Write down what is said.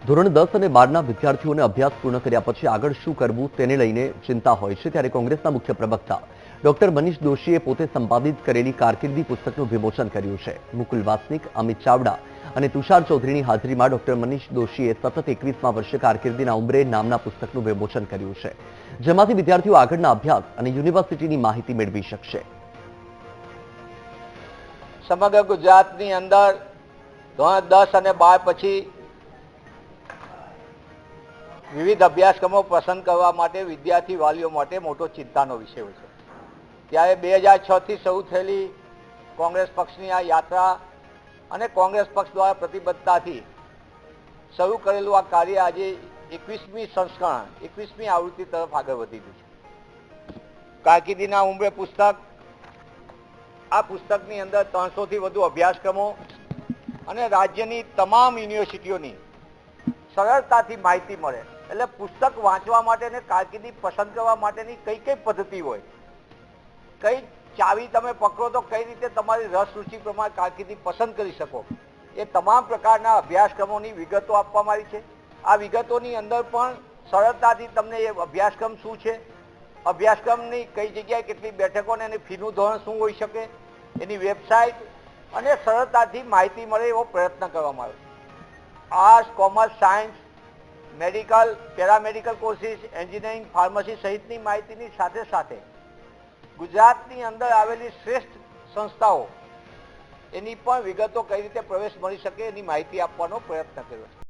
ધોરણ 10 અને 12ના વિદ્યાર્થીઓને અભ્યાસ પૂર્ણ કર્યા પછી આગળ શું કરવું તેને લઈને ચિંતા હોય છે, ત્યારે કોંગ્રેસના મુખ્ય પ્રવક્તા ડોક્ટર મનીષ દોશીએ પોતે સંપાદિત કરેલી કારકિર્દી પુસ્તકનું વિમોચન કર્યું છે. મુકુલ વાસનિક, અમિત ચાવડા અને તુષાર ચૌધરીની હાજરીમાં ડોક્ટર મનીષ દોશીએ સતત 21મા વર્ષે કારકિર્દીના ઉંબરે નામના પુસ્તકનું વિમોચન કર્યું છે, જેમાંથી વિદ્યાર્થીઓ આગળના અભ્યાસ અને યુનિવર્સિટીની માહિતી મેળવી શકશે. સમગ્ર ગુજરાતની અંદર ધોરણ 10 અને 12 પછી વિવિધ અભ્યાસક્રમો પસંદ કરવા માટે વિદ્યાર્થી વાલીઓ માટે મોટો ચિંતાનો વિષય હોય છે. ત્યારે 2006 થી શરૂ થયેલી કોંગ્રેસ પક્ષની આ યાત્રા અને કોંગ્રેસ પક્ષ દ્વારા પ્રતિબદ્ધતાથી શરૂ કરેલું આ કાર્ય આજે 21મી સંસ્કરણ 21મી આવૃત્તિ તરફ આગળ વધી ગયું છે. કારકિર્દીના ઉંબરે પુસ્તક, આ પુસ્તકની અંદર 300થી વધુ અભ્યાસક્રમો અને રાજ્યની તમામ યુનિવર્સિટીઓની સરળતાથી માહિતી મળે. એટલે પુસ્તક વાંચવા માટે અને કારકિર્દી પસંદ કરવા માટેની કઈ કઈ પદ્ધતિ હોય, કઈ ચાવી તમે પકડો તો કઈ રીતે તમારી રસ રુચિ પ્રમાણે કારકિર્દી પસંદ કરી શકો, એ તમામ પ્રકારના અભ્યાસક્રમોની વિગતો આપવામાં આવી છે. આ વિગતોની અંદર પણ સરળતાથી તમને એ અભ્યાસક્રમ શું છે, અભ્યાસક્રમની કઈ જગ્યાએ કેટલી બેઠકો અને એની ફીનું ધોરણ શું હોઈ શકે, એની વેબસાઇટ અને સરળતાથી માહિતી મળે એવો પ્રયત્ન કરવામાં આવ્યો. Arts, commerce, science, medical, paramedical courses, engineering, pharmacy સહિતની માહિતીની સાથે સાથે ગુજરાતની અંદર આવેલી શ્રેષ્ઠ સંસ્થાઓ એની પણ વિગતો કઈ રીતે પ્રવેશ મળી શકે એની માહિતી આપવાનો પ્રયત્ન કર્યો છે.